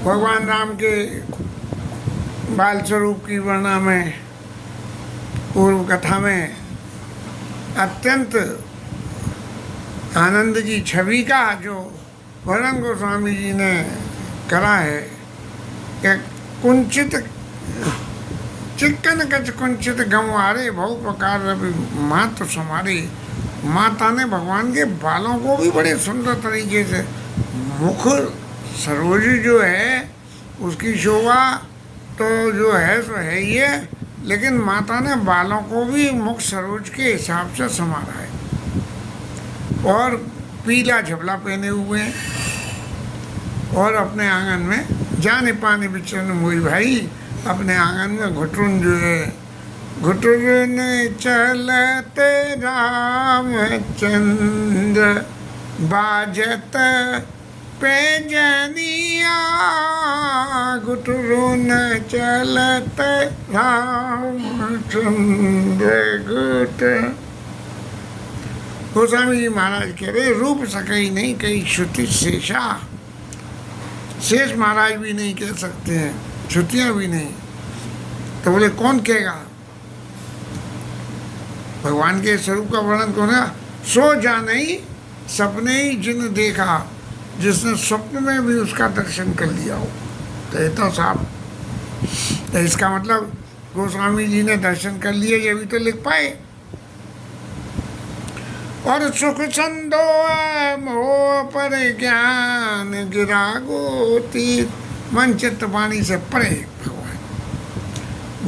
भगवान राम के बाल स्वरूप की वर्णना में, पूर्व कथा में अत्यंत आनंद की छवि का जो वर्णन गोस्वामी जी ने करा है कि कुंचित चिक्कन कच कुंचित गंवारे बहु प्रकार रवि मात समारे। माता ने भगवान के बालों को भी बड़े सुंदर तरीके से, मुख सरोज जो है उसकी शोभा तो जो है सो है ही है, लेकिन माता ने बालों को भी मुख सरोज के हिसाब से संवारा है। और पीला झबला पहने हुए हैं और अपने आंगन में जाने पाने बिचन मोई भाई, अपने आंगन में घुटुन जो है, घुटुन चलते रामचंद्र बाजत पैजनिया, घुटुन चलत रामचंद्र घुट। गोस्वामी जी महाराज कह रहे रूप सकई नहीं कई श्रुति शेषा। शेष महाराज भी नहीं कह सकते हैं, श्रुतियाँ भी नहीं। तो बोले कौन कहेगा? भगवान के स्वरूप का वर्णन कौन है? सो जाने ही सपने ही जिन देखा, जिसने स्वप्न में भी उसका दर्शन कर लिया हो। तो ये तो साहब, तो इसका मतलब गोस्वामी जी ने दर्शन कर लिए, ये भी तो लिख पाए। और सुख संदो मोह पर ज्ञान गिरा गोती, मन चित्त वाणी से परे भगवान।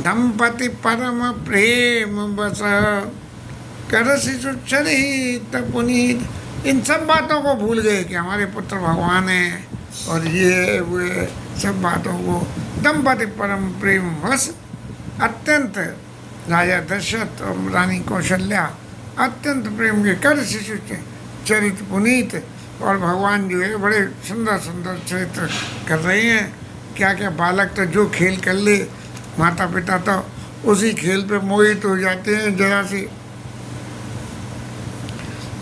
दंपति परम प्रेम बस कर शिशु चरित पुनीत। इन सब बातों को भूल गए कि हमारे पुत्र भगवान हैं और ये वे सब बातों को। दंपति परम प्रेम बस, अत्यंत राजा दशरथ और रानी कौशल्या अत्यंत प्रेम के कर शिशु चरित पुनीत। और भगवान जो है बड़े सुंदर सुंदर चरित्र कर रहे हैं। क्या क्या बालक तो जो खेल कर ले, माता पिता तो उसी खेल पे मोहित हो जाते हैं जरा से।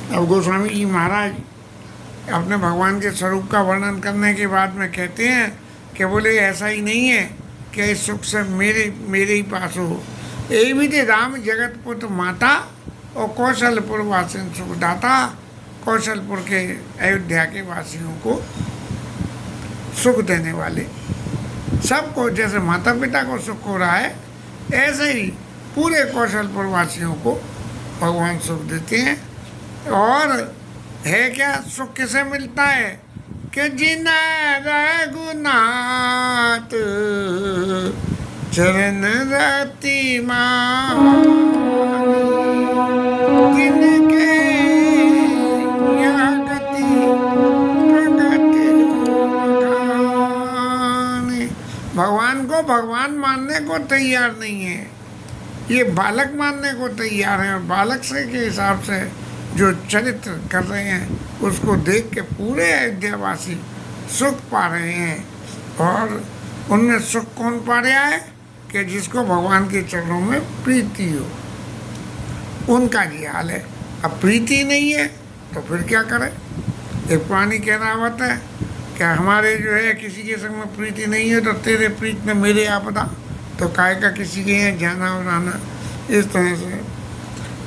अब गोस्वामी जी महाराज अपने भगवान के स्वरूप का वर्णन करने के बाद में कहते हैं कि बोले ऐसा ही नहीं है कि इस सुख से मेरे ही पास हो। यही भी थे राम जगत पुत्र माता और कौशलपुर वासी सुखदाता। कौशलपुर के अयोध्या के वासियों को सुख देने वाले, सबको जैसे माता पिता को सुख हो रहा है ऐसे ही पूरे कौशलपुर वासियों को भगवान सुख देते हैं। और है क्या सुख किसे मिलता है? कि जिन रघुनाथ चरण रति मान, जिनके यहाँ गति प्रगट बखाने। भगवान को भगवान मानने को तैयार नहीं है, ये बालक मानने को तैयार है। और बालक से के हिसाब से जो चरित्र कर रहे हैं उसको देख के पूरे अयोध्यावासी सुख पा रहे हैं। और उनमें सुख कौन पा रहा है? कि जिसको भगवान के चरणों में प्रीति हो, उनका ये हाल है। अब प्रीति नहीं है तो फिर क्या करें? एक पुरानी कहनावत है कि हमारे जो है किसी के संग में प्रीति नहीं है तो तेरे प्रीत में मेरे आपदा, तो काय का किसी के यहाँ जाना और आना। इस तरह से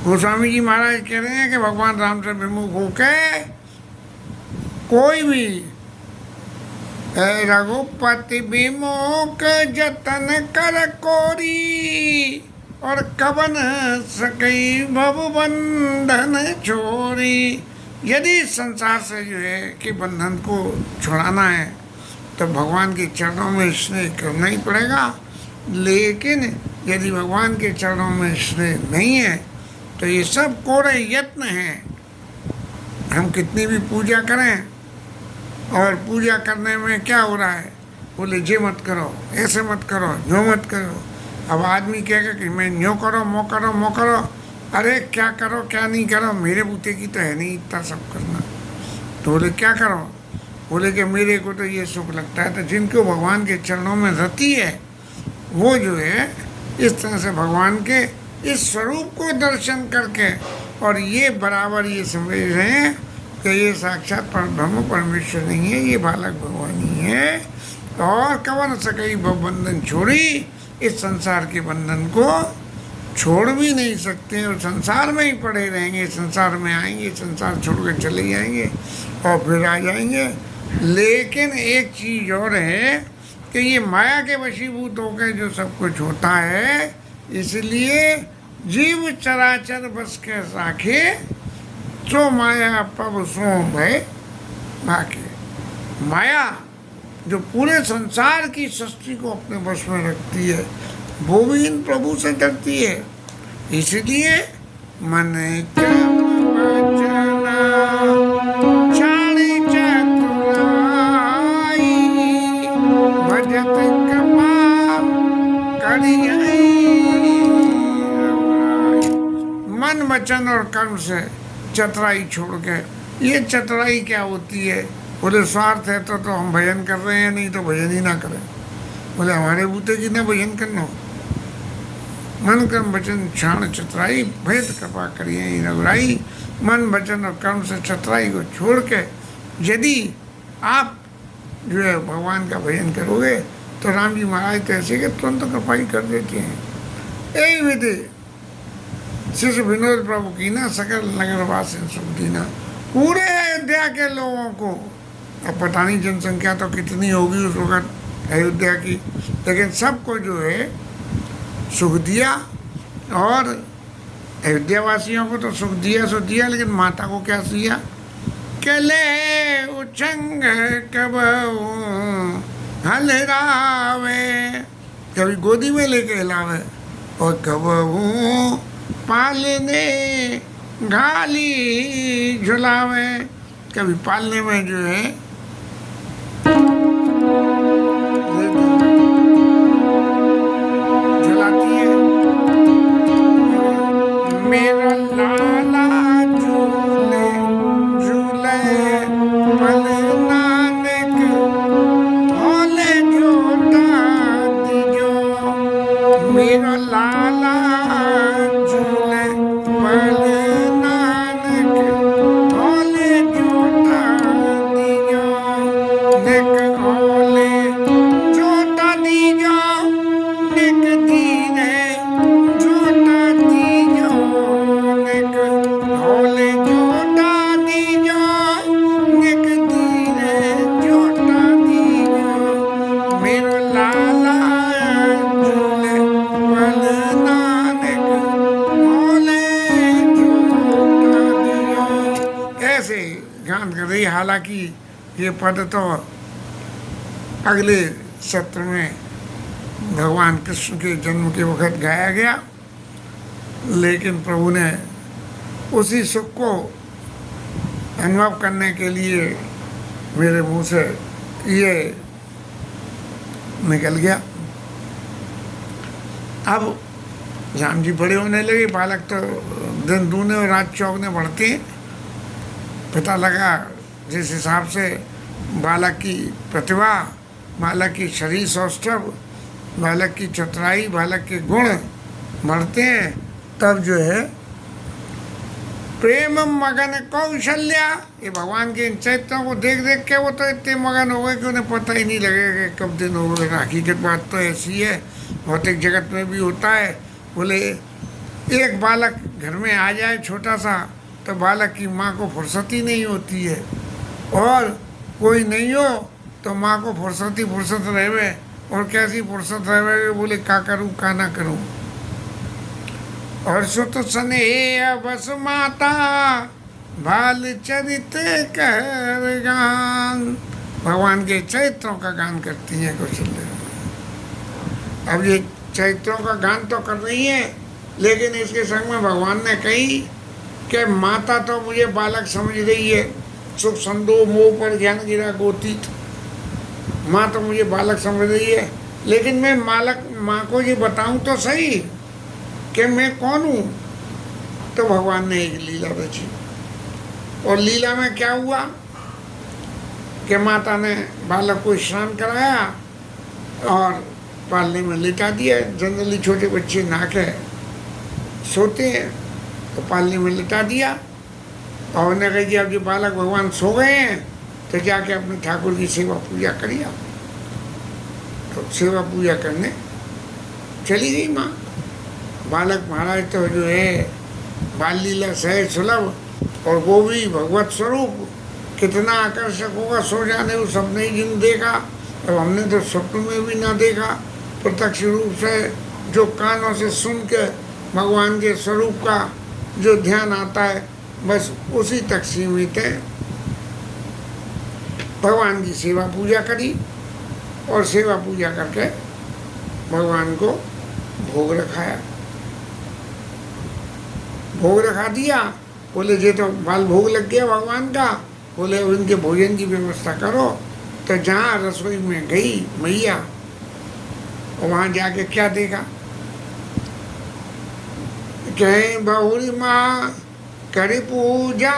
गोस्वामी जी महाराज कह रहे हैं कि भगवान राम से विमुख होके कोई भी रघुपति विमुख जतन कर कोरी, और कवन सकई भव बंधन छोरी। यदि संसार से जो है कि बंधन को छुड़ाना है तो भगवान के चरणों में स्नेह करना ही पड़ेगा। लेकिन यदि भगवान के चरणों में स्नेह नहीं है तो ये सब कोरे यत्न हैं। हम कितनी भी पूजा करें और पूजा करने में क्या हो रहा है? बोले जे मत करो, ऐसे मत करो, यूँ मत करो। अब आदमी कहेगा कि मैं यूँ करो, मो करो, मो करो। अरे क्या करो क्या नहीं करो, मेरे बूते की तो है नहीं इतना सब करना। तो बोले क्या करो? बोले कि मेरे को तो ये सुख लगता है। तो जिनको भगवान के चरणों में रति है वो जो है इस तरह से भगवान के इस स्वरूप को दर्शन करके, और ये बराबर ये समझ रहे हैं कि ये साक्षात परब्रह्म परमेश्वर नहीं है, ये बालक भगवान ही है। और कवन सकई भव बंधन छोड़ी, इस संसार के बंधन को छोड़ भी नहीं सकते और संसार में ही पड़े रहेंगे। संसार में आएंगे, संसार छोड़ कर चले जाएंगे और फिर आ जाएंगे। लेकिन एक चीज़ और है कि ये माया के वशीभूत होकर जो सब कुछ होता है, इसलिए जीव चराचर बस के राखे, तो माया पब सो भय भाके। माया जो पूरे संसार की सृष्टि को अपने वश में रखती है, वो भी इन प्रभु से डरती है। इसलिए मन छाड़ी चतुराई, भजत कृपा करियै। मन वचन और कर्म से चतुराई छोड़ के, ये चतुराई क्या होती है? बोले स्वार्थ है तो हम भजन कर रहे हैं, नहीं तो भजन ही ना करें। बोले हमारे बूते की ना भजन करना। मन कर्म वचन क्षण चतुराई, भेद कृपा करिए रघुराई। मन वचन और कर्म से चतुराई को छोड़ के यदि आप जो है भगवान का भजन करोगे, तो राम जी महाराज तो ऐसे कि तुरंत कृपा ही कर देते हैं। यही विधि शिष्य विनोद प्रभु की ना, सकल नगर वासिन सुख दीना। पूरे अयोध्या के लोगों को, अब पता नहीं जनसंख्या तो कितनी होगी उस वक्त अयोध्या की, लेकिन सबको जो है सुख दिया। और अयोध्या वासियों को तो सुख दिया सो दिया, लेकिन माता को क्या दिया? कले उचंग कब हलरावे, कभी गोदी में लेके हिलावे, और कब पालने घाली झुलावे, कभी पालने में जो है झुलाती है। मेरा लाला झूले झूले पल नानक भोले झूठा दीजो। मेरा लाला झूले पल नानक भोले झूठा दीजो। निक भोले झूठा दीजो, निक दीने झूठा दीजो। निक भोले झूठा दीजो, निक दीने झूठा दीजो। मेरो लाला झूले पल नानक भोले झूठा दीजो। ऐसे गान कर रही। हालांकि ये पद तो अगले सत्र में भगवान कृष्ण के जन्म के वक्त गाया गया, लेकिन प्रभु ने उसी सुख को अनुभव करने के लिए मेरे मुंह से ये निकल गया। अब राम जी बड़े होने लगे, बालक तो दिन दूने और रात चौगने बढ़ते हैं। पता लगा जिस हिसाब से बालक की प्रतिभा, बालक की शरीर सौष्ठव, बालक की चतुराई, बालक के गुण बढ़ते हैं, तब जो है प्रेम मगन कौशल्या, ये भगवान के इन चैत्रों को देख देख के वो तो इतने मगन हो गए कि उन्हें पता ही नहीं लगेगा कि कब दिन हो गए। हकीकत बात तो ऐसी है, भौतिक जगत में भी होता है। बोले एक बालक घर में आ जाए छोटा सा, तो बालक की माँ को फुर्सत ही नहीं होती है, और कोई नहीं हो तो माँ को फुर्सत ही फुर्सत रहे। और कैसी फुर्सत रहे? बोले का करूँ का ना करूँ। और सुत स्नेह बस माता, बाल चरित कर गान। भगवान के चरित्रों का गान करती हैं कौशल्या। अब ये चरित्रों का गान तो कर रही है, लेकिन इसके संग में भगवान ने कही कि माता तो मुझे बालक समझ रही है, सुख संदो मोह पर ज्ञान गिरा गोतीत। माँ तो मुझे बालक समझ रही है, लेकिन मैं माँ को ये बताऊं तो सही कि मैं कौन हूँ। तो भगवान ने एक लीला रची, और लीला में क्या हुआ कि माता ने बालक को स्नान कराया और पालने में लिटा दिया। जनरली छोटे बच्चे नहा के सोते हैं, तो पालने में लिटा दिया। और उन्हें कही अब जो बालक भगवान सो गए हैं, तो जाके अपने ठाकुर की सेवा पूजा करिए। तो सेवा पूजा करने चली गई माँ। बालक महाराज तो जो है बाल लीला सहज सुलभ, और वो भी भगवत स्वरूप कितना आकर्षक होगा, सो जाने वो सबने ही जिन देखा। अब हमने तो स्वप्न में भी ना देखा, प्रत्यक्ष रूप से जो कानों से सुन के भगवान के स्वरूप का जो ध्यान आता है, बस उसी तक सीमित है। भगवान की सेवा पूजा करी और सेवा पूजा करके भगवान को भोग रखाया। भोग रखा दिया, बोले जे तो बाल भोग लग गया भगवान का, बोले उनके भोजन की व्यवस्था करो। तो जहाँ रसोई में गई मैया, और वहाँ जाके क्या देखा, कहें बहुरी माँ करी पूजा,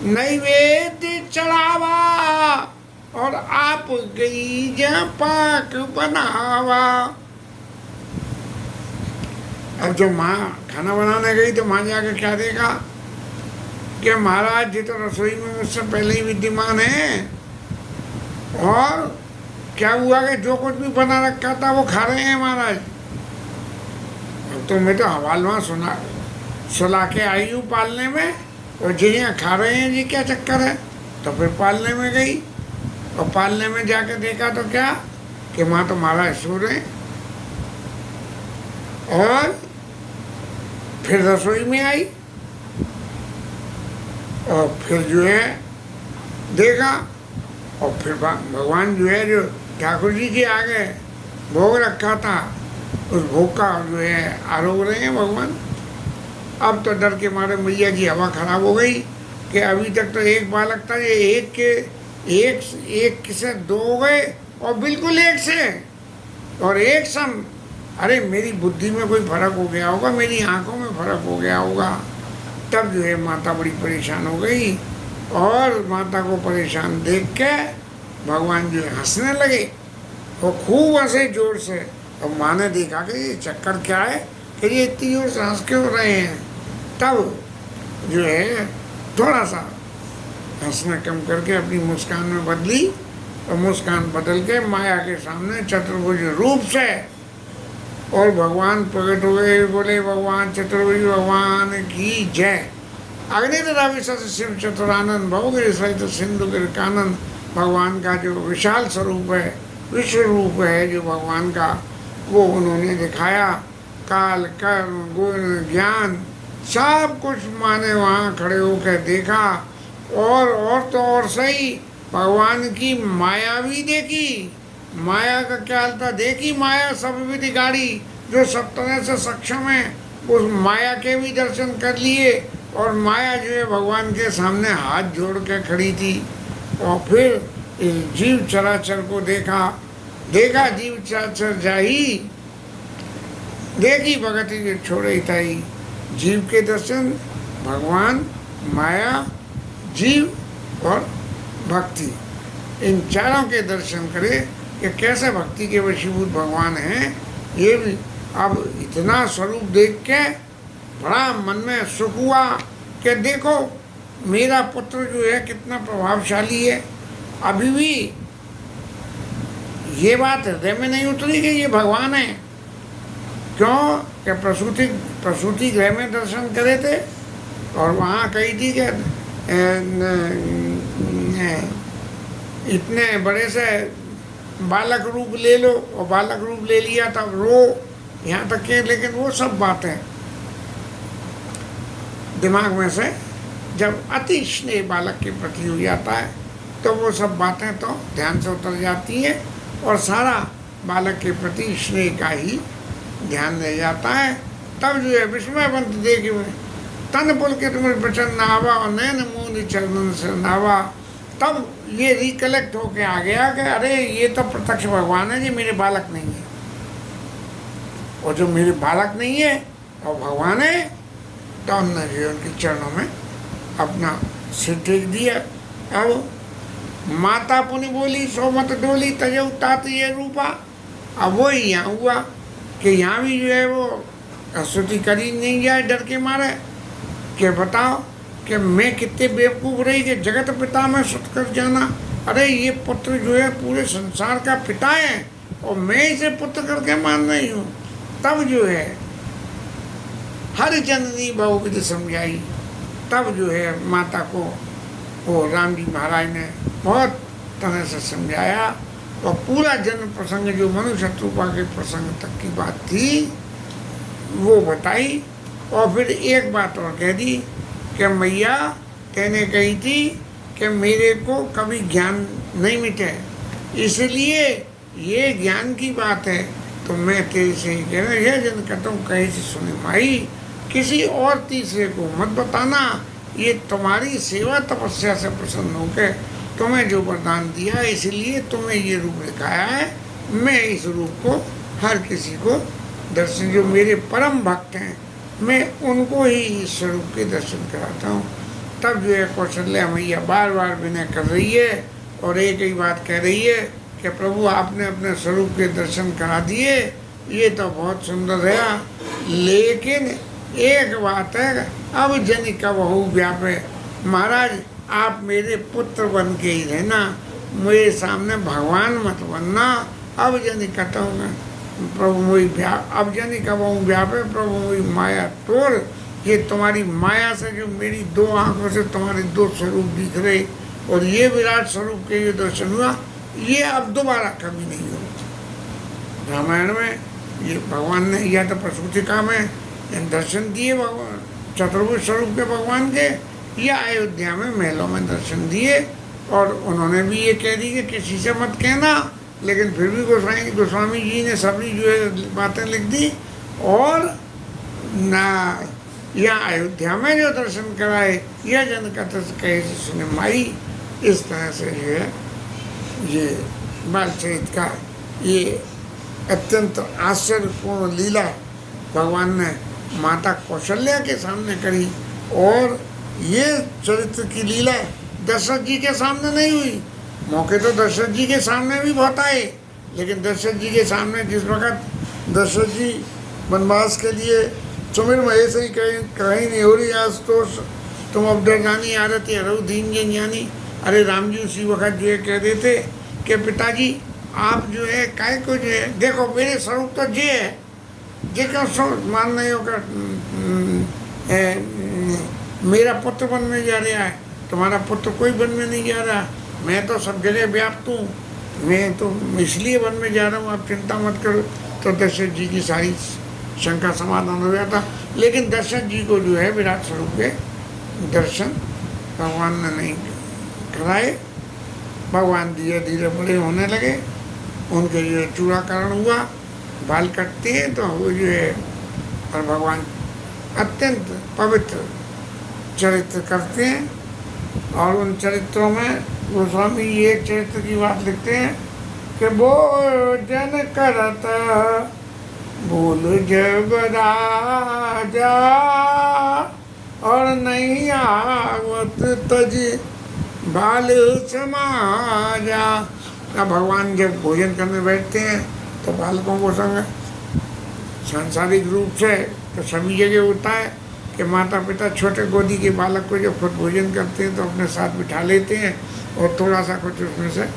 नैवेद्य चढ़ावा, और आप गई जहाँ पाक बनावा। अब जो माँ खाना बनाने गई तो माँ जाके क्या देखा कि महाराज जी तो रसोई में मुझसे पहले ही विद्यमान है, और क्या हुआ कि जो कुछ भी बना रखा था वो खा रहे हैं महाराज। अब तो मैं तो हवालवा सुला के आई हूँ पालने में, और जी यहाँ खा रहे हैं जी, क्या चक्कर है। तो फिर पालने में गई, और पालने में जाके देखा तो क्या कि माँ तो महाराज सो रहे हैं। और फिर रसोई में आई, और फिर जो है देखा, और फिर भगवान जो है जो ठाकुर जी के आगे भोग रखा था, उस भोग का जो है आरोग रहे हैं भगवान। अब तो डर के मारे मैया की हवा खराब हो गई कि अभी तक तो एक बालक था, ये एक से दो हो गए, और बिल्कुल एक से और एक सम। अरे मेरी बुद्धि में कोई फर्क हो गया होगा, मेरी आंखों में फर्क हो गया होगा। तब जो है माता बड़ी परेशान हो गई, और माता को परेशान देख के भगवान जो है हंसने लगे, वो खूब हंसे जोर से। और माँ ने देखा कि ये चक्कर क्या है कि ये इतनी जोर से हंस क्यों रहे हैं। तब जो है थोड़ा सा हंसना कम करके अपनी मुस्कान में बदली, और मुस्कान बदल के माया के सामने चतुर्भुज रूप से और भगवान प्रकट हो गए। बोले भगवान चतुर्भुज भगवान की जय। अग्निराविशत शिव चतुरानंद भवगिरि सहित सिंधु गिर कानन। भगवान का जो विशाल स्वरूप है, विश्व रूप है जो भगवान का, वो उन्होंने दिखाया। काल कर्म गुण ज्ञान सब कुछ माने वहाँ खड़े होकर देखा, और तो और सही भगवान की माया भी देखी। माया का क्या हाल था, देखी माया सब विधि गाड़ी, जो सब तरह से सक्षम है, उस माया के भी दर्शन कर लिए। और माया जो है भगवान के सामने हाथ जोड़ के खड़ी थी। और फिर इस जीव चराचर को देखा जीव चराचर जाही, देखी भगति के छोड़े ताई। जीव के दर्शन, भगवान, माया, जीव और भक्ति, इन चारों के दर्शन करे कि कैसे भक्ति के वशीभूत भगवान हैं। ये भी अब इतना स्वरूप देख के बड़ा मन में सुख हुआ कि देखो मेरा पुत्र जो है कितना प्रभावशाली है। अभी भी ये बात हृदय में नहीं उतरी कि ये भगवान है। क्यों कि प्रसूति गृह में दर्शन करे थे, और वहाँ कही थी कि इतने बड़े से बालक रूप ले लो, और बालक रूप ले लिया तब रो, यहाँ तक के। लेकिन वो सब बातें दिमाग में से जब अति स्नेह बालक के प्रति हो जाता है, तो वो सब बातें तो ध्यान से उतर जाती हैं, और सारा बालक के प्रति स्नेह का ही ध्यान रह जाता है। तब जो है विस्मयवंत देख तन पुलकित वचन नावा, और नैन मूंद चरणन से नावा। तब ये रिकलेक्ट होके आ गया कि अरे ये तो प्रत्यक्ष भगवान है जी, मेरे बालक नहीं है। और जो मेरे बालक नहीं है और भगवान है, तो उन्होंने जो उनके चरणों में अपना सिर टेक दिया। अब माता पुनि बोली सो मत डोली तजऊ तात ये रूपा। अब वो ही यहाँ हुआ कि यहाँ भी जो है वो स्तुति करी नहीं जाए डर के मारे कि बताओ कि मैं कितने बेवकूफ़ रही कि जगत पिता में सुत कर जाना। अरे ये पुत्र जो है पूरे संसार का पिता है और मैं इसे पुत्र करके मान रही हूँ। तब जो है हर जननी बहुविध समझाई। तब जो है माता को वो राम जी महाराज ने बहुत तरह से समझाया और पूरा जन्म प्रसंग जो मनु शत्रुपा के प्रसंग तक की बात थी वो बताई। और फिर एक बात और कह दी कि मैया कहने कही थी कि मेरे को कभी ज्ञान नहीं मिटे, इसलिए ये ज्ञान की बात है तो मैं तेरे से ही कह रहा यह जन कहता हूँ कहे से सुने माई, किसी और तीसरे को मत बताना। ये तुम्हारी सेवा तपस्या से प्रसन्न होकर तुम्हें जो वरदान दिया इसलिए तुम्हें ये रूप दिखाया है। मैं इस रूप को हर किसी को दर्शन, जो मेरे परम भक्त हैं मैं उनको ही इस स्वरूप के दर्शन कराता हूँ। तब जो है कौशल्या मैया बार बार विनय कर रही है और एक ही बात कह रही है कि प्रभु आपने अपने स्वरूप के दर्शन करा दिए, ये तो बहुत सुंदर रहा, लेकिन एक बात है अब जन का बहु व्यापे, महाराज आप मेरे पुत्र बन के ही रहना, मेरे सामने भगवान मत बनना। अब जन कहता हूँ प्रभु मोई अब जन का बहु व्यापे प्रभु मोई माया तोड़, ये तुम्हारी माया से जो मेरी दो आंखों से तुम्हारे दो स्वरूप दिख रहे और ये विराट स्वरूप के ये दर्शन हुआ, ये अब दोबारा कभी नहीं हो। रामायण में ये भगवान ने या तो प्रसूतिका में दर्शन दिए भगवान चतुर्भुज स्वरूप के भगवान के, या अयोध्या में महलों में दर्शन दिए। और उन्होंने भी ये कह दी कि किसी से मत कहना, लेकिन फिर भी गोस्वामी जी ने सभी जो है बातें लिख दी। और ना यहाँ अयोध्या में जो दर्शन कराए यह जन कथा कहे से सुने माई, इस तरह से जो है ये बालचरित का ये अत्यंत आश्चर्यपूर्ण लीला भगवान ने माता कौशल्या के सामने करी। और ये चरित्र की लीला दशरथ जी के सामने नहीं हुई। मौके तो दशरथ जी के सामने भी बहुत आए, लेकिन दशरथ जी के सामने जिस वक्त दशरथ जी वनवास के लिए सुमिर महेश ही कहीं नहीं हो रही आज तो तुम अब डर जानी आदत है रो दीन जन जानी। अरे राम जी उसी वक्त जो है कह देते कि पिताजी आप जो है काय को जो है देखो मेरे स्वरूप तो जे है, जे क्यों मान नहीं होकर मेरा पुत्र वन में जा रहा है, तुम्हारा पुत्र कोई वन में नहीं जा रहा, मैं तो सब जगह व्याप्त हूँ, मैं तो इसलिए वन में जा रहा हूँ, आप चिंता मत करो। तो दशरथ जी की सारी शंका समाधान हो जाता। लेकिन दशरथ जी को जो है विराट स्वरूप के दर्शन भगवान ने नहीं कराए। भगवान धीरे धीरे बड़े होने लगे, उनके जो चूड़ाकरण हुआ, बाल कटते हैं तो वो जो है और भगवान अत्यंत पवित्र चरित्र करते हैं। और उन चरित्रों में गोस्वामी एक चरित्र की बात लिखते हैं कि भोजन करता बोल जब राजा और नहीं आवत तज बाल समाजा। अब भगवान जब भोजन करने बैठते हैं तो बालकों को संग सांसारिक रूप से तो सभी जगह होता है कि माता पिता छोटे गोदी के बालक को जब खुद भोजन करते हैं तो अपने साथ बिठा लेते हैं और थोड़ा सा कुछ उसमें से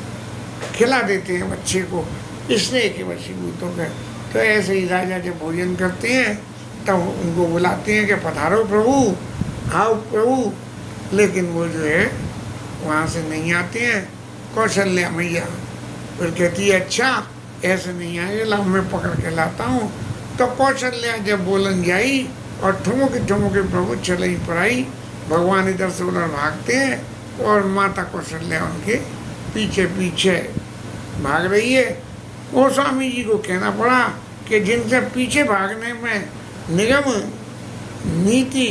खिला देते हैं बच्चे को, स्नेह के वशीभूत होकर। तो ऐसे ही राजा जब भोजन करते हैं तब उनको बुलाते हैं कि पधारो प्रभु, आओ प्रभु, लेकिन वो जो है वहाँ से नहीं आते हैं। कौशल्या मैया फिर कहती है अच्छा ऐसे नहीं आएगा, ला मैं पकड़ के लाता हूँ। तो कौशल्या जब बोलन जाई और ठुमुके प्रभु चलाई पड़ाई, भगवान इधर से उधर भागते हैं और माता कौशल्या उनके पीछे पीछे भाग रही है। गोस्वामी जी को कहना पड़ा कि जिनसे पीछे भागने में निगम नीति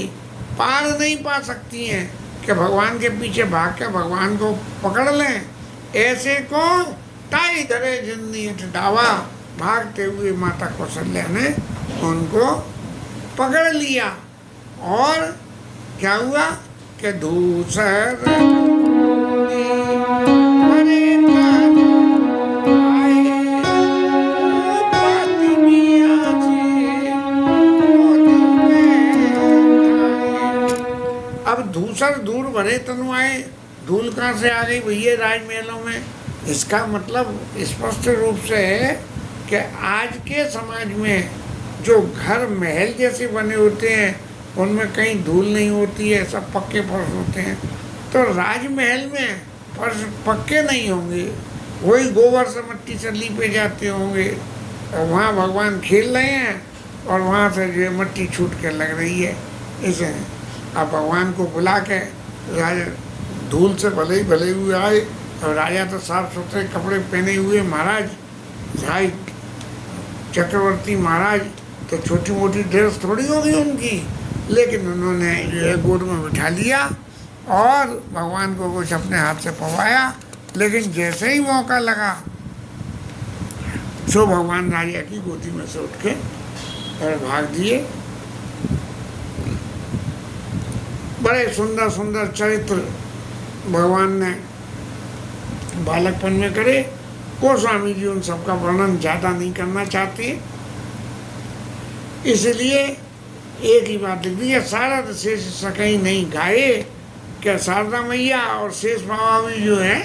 पार नहीं पा सकती हैं कि भगवान के पीछे भाग के भगवान को पकड़ लें, ऐसे को ताई धरे जिंदगी डावा। भागते हुए माता कौशल्या ने उनको पकड़ लिया और क्या हुआ कि दूसर अब दूसर दूर भरे तनु आए धूल कहाँ से आ गई भैया राजमहलों में? इसका मतलब स्पष्ट रूप से है कि आज के समाज में जो घर महल जैसे बने होते हैं उनमें कहीं धूल नहीं होती है, सब पक्के फर्श होते हैं। तो राजमहल में फर्श पक्के नहीं होंगे, वही गोबर से मिट्टी से लीपे जाते होंगे, और वहाँ भगवान खेल रहे हैं और वहाँ से जो है मिट्टी छूट के लग रही है। इसे अब भगवान को बुला के राजा धूल से भले हुए आए, और राजा तो साफ सुथरे कपड़े पहने हुए महाराज, भाई चक्रवर्ती महाराज, तो छोटी मोटी ड्रेस थोड़ी होगी उनकी, लेकिन उन्होंने जो है गोद में बिठा लिया और भगवान को कुछ अपने हाथ से पवाया। लेकिन जैसे ही मौका लगा सो भगवान राजा की गोदी में से उठ के और भाग दिए। बड़े सुंदर सुंदर चरित्र भगवान ने बालकपन में करे। गोस्वामी जी उन सबका वर्णन ज़्यादा नहीं करना चाहते, इसलिए एक ही बात लिख दी है, शारद शेष सकई नहीं गाए। क्या शारदा मैया और शेष बाबा भी जो है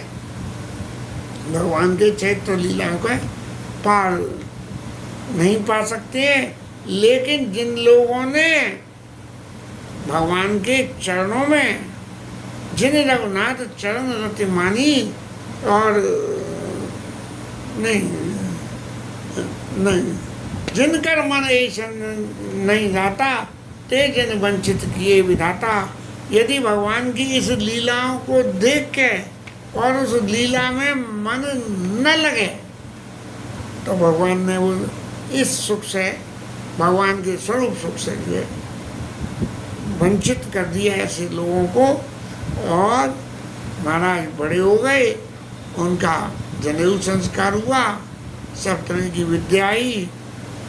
भगवान के चैत्र लीलाओं का पार नहीं पा सकते हैं, लेकिन जिन लोगों ने भगवान के चरणों में, जिन रघुनाथ चरण रति मानी, और नहीं जिनकर मन ऐसा नहीं जाता, ते जन वंचित किए विधाता। यदि भगवान की इस लीलाओं को देख के और उस लीला में मन न लगे तो भगवान ने वो इस सुख से, भगवान के स्वरूप सुख से जो है वंचित कर दिया ऐसे लोगों को। और महाराज बड़े हो गए, उनका जनेऊ संस्कार हुआ, सब तरह की विद्या आई,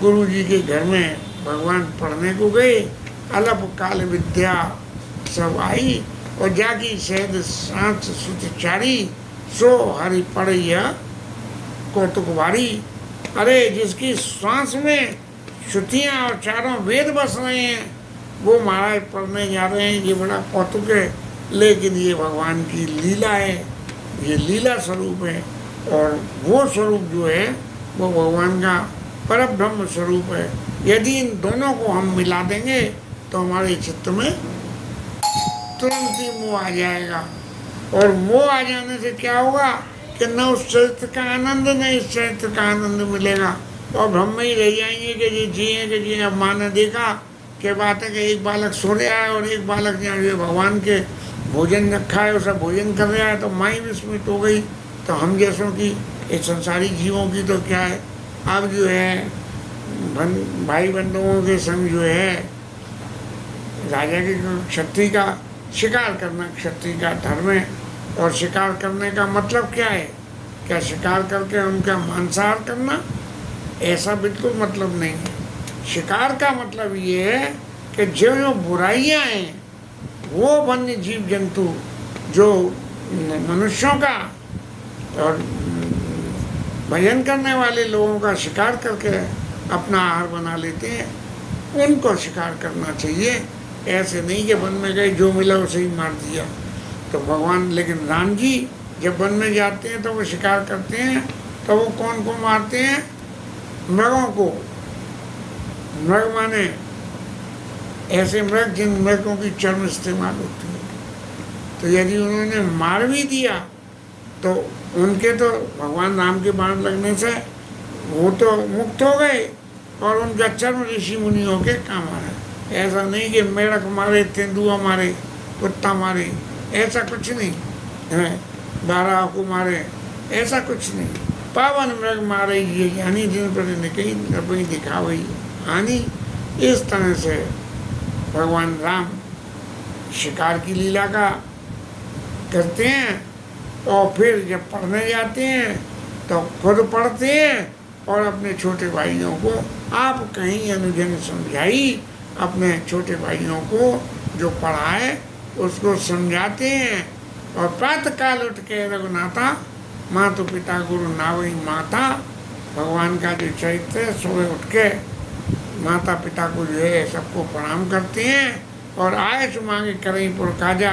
गुरु जी के घर में भगवान पढ़ने को गए, अल्पकाल विद्या सब आई, और जाकी शहद सांस सुचारी, सो हरि पढ़िया कौतुक भारी। अरे जिसकी सांस में श्रुतियाँ और चारों वेद बस रहे हैं वो महाराज पढ़ने जा रहे हैं, ये बड़ा कौतुक है। लेकिन ये भगवान की लीला है, ये लीला स्वरूप है, और वो स्वरूप जो है वो भगवान का परब्रह्म स्वरूप है। यदि इन दोनों को हम मिला देंगे तो हमारे चित्त में तुरंत ही मोह आ जाएगा, और मोह आ जाने से क्या होगा कि न उस चरित्र का आनंद न इस चरित्र का आनंद मिलेगा, और भ्रम में ही रह जाएंगे कि ये जिए कि जिए। अब माँ ने देखा कि बात है कि एक बालक सो रहा है और एक बालक जो भगवान के भोजन रखा है उसे भोजन कर रहा है, तो माँ ही विस्मित हो गई। तो हम जैसों की, एक संसारी जीवों की तो क्या है, अब जो है भाई बंधुओं के संग जो है राजा के क्षत्रिय का शिकार करना क्षत्रिय का धर्म है। और शिकार करने का मतलब क्या है? क्या शिकार करके उनका मांसाहार करना? ऐसा बिल्कुल मतलब नहीं है। शिकार का मतलब ये है कि जो जो बुराइयां हैं वो वन्य जीव जंतु जो मनुष्यों का और भजन करने वाले लोगों का शिकार करके अपना आहार बना लेते हैं, उनको शिकार करना चाहिए। ऐसे नहीं कि वन में गए जो मिला उसे ही मार दिया। तो भगवान, लेकिन राम जी जब वन में जाते हैं तो वो शिकार करते हैं, तो वो कौन को मारते हैं? मृगों को। मृग माने ऐसे मृग जिन मृगों की चर्म इस्तेमाल होती है। तो यदि उन्होंने मार भी दिया तो उनके तो भगवान राम के बाण लगने से वो तो मुक्त हो गए और उनका चर्म ऋषि मुनियों के काम आ रहा है। ऐसा नहीं कि मेढक मारे, तेंदुआ मारे, कुत्ता मारे, ऐसा कुछ नहीं है, बारह को मारे, ऐसा कुछ नहीं। पावन मृग मारे ये ज्ञानी दिन पर कहीं कहीं दिखा हुई हानि। इस तरह से भगवान राम शिकार की लीला का करते हैं, और फिर जब पढ़ने जाते हैं तो खुद पढ़ते हैं और अपने छोटे भाइयों को आप कहीं अनुजन समझाई, अपने छोटे भाइयों को जो पढ़ाए उसको समझाते हैं। और प्रातः काल उठ के रघुनाथा माता पिता गुरु नावई माता, भगवान का जो चरित्र है, सुबह उठ के माता पिता को जो है सबको प्रणाम करते हैं और आयस मांगे करें पुर काजा,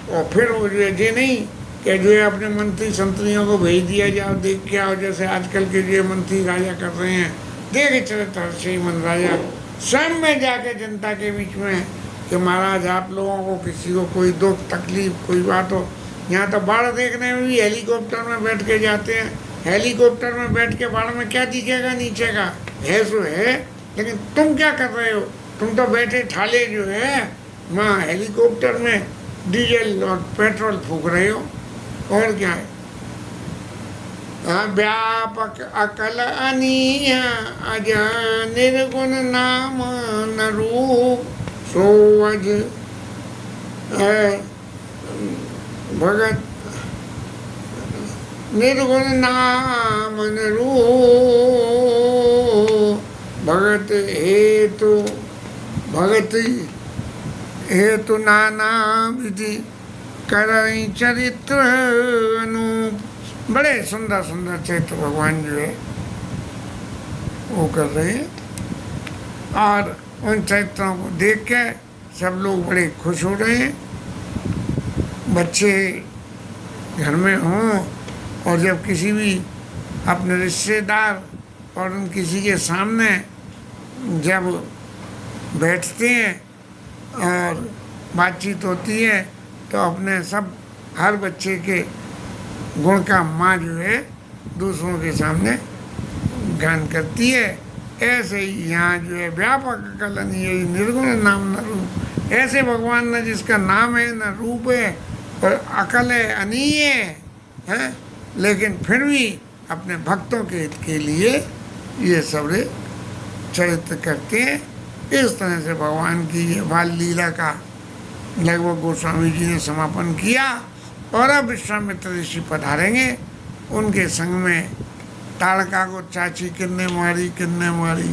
और फिर वो जो है ये नहीं कि जो है अपने मंत्री संतरियों को भेज दिया जाओ देख के आओ, जैसे आजकल के जो मंत्री राजा कर रहे हैं। देख चरित्र श्रीमन राजा स्वयं में जाके जनता के बीच में कि महाराज आप लोगों को किसी को कोई दुख तकलीफ कोई बात हो, यहाँ तो बाढ़ देखने में भी हेलीकॉप्टर में बैठ के जाते हैं। हेलीकॉप्टर में बैठ के बाढ़ में क्या दिखेगा नीचे का, है सो है, लेकिन तुम क्या कर रहे हो, तुम तो बैठे ठाले जो है वहाँ हेलीकॉप्टर में डीजल और पेट्रोल फूक रहे हो, और क्या है। व्यापक अकल अनीय अज निर्गुण नाम न रूप सोवज भगत निर्गुण नाम न रूप भगत हेतु भगति हेतु नाना विधि करई चरित्र अनूप। बड़े सुंदर सुंदर चरित्र भगवान जो है वो कर रहे हैं, और उन चरित्रों को देख के सब लोग बड़े खुश हो रहे हैं। बच्चे घर में हों और जब किसी भी अपने रिश्तेदार और उन किसी के सामने जब बैठते हैं और बातचीत होती है तो अपने सब हर बच्चे के गुण का माँ जो है दूसरों के सामने गान करती है। ऐसे ही यहाँ जो है व्यापक कलन यही निर्गुण नाम न रूप, ऐसे भगवान न जिसका नाम है न रूप है और अकल है अनीय है, लेकिन फिर भी अपने भक्तों के हित के लिए ये सब चरित्र करते हैं। इस तरह से भगवान की ये बाल लीला का लगभग गोस्वामी जी ने समापन किया, और अब विश्वामित्र ऋषि पधारेंगे। उनके संग में ताड़का को चाची किन्ने मारी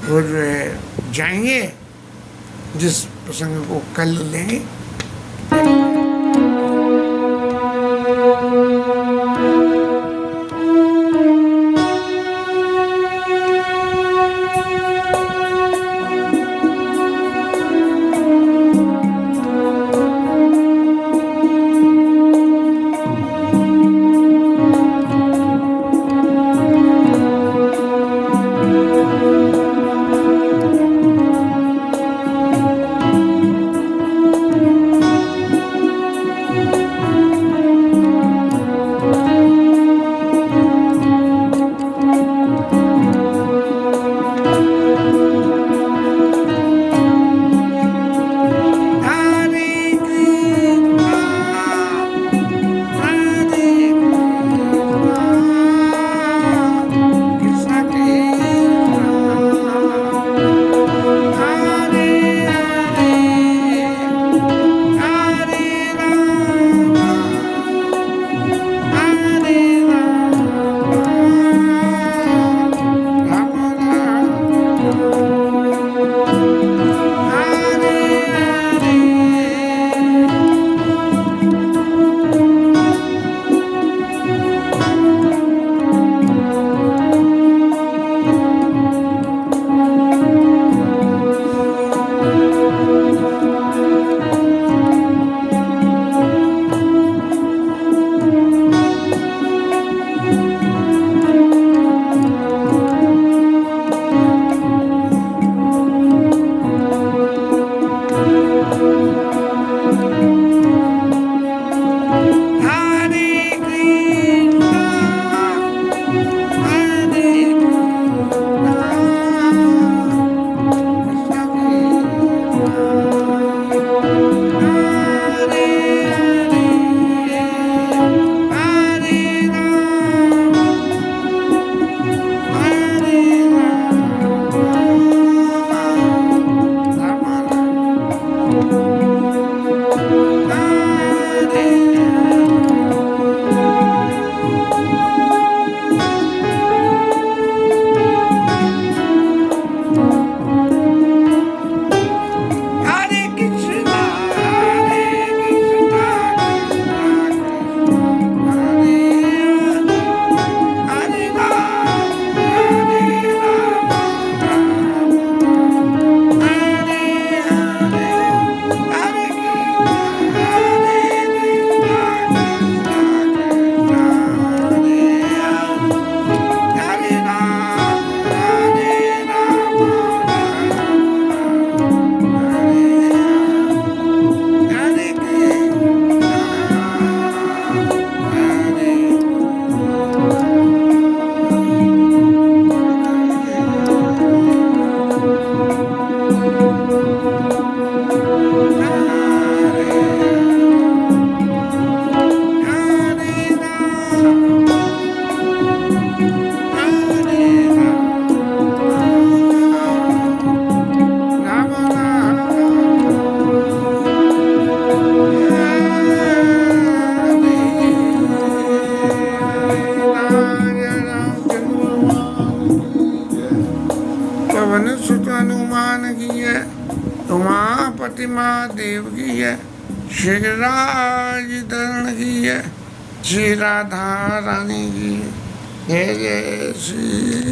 वो जो है जाएंगे, जिस प्रसंग को कल लेंगे। पार्वती महादेव की है, श्री राज धरण की है, श्री राधा रानी की है। जय जय श्री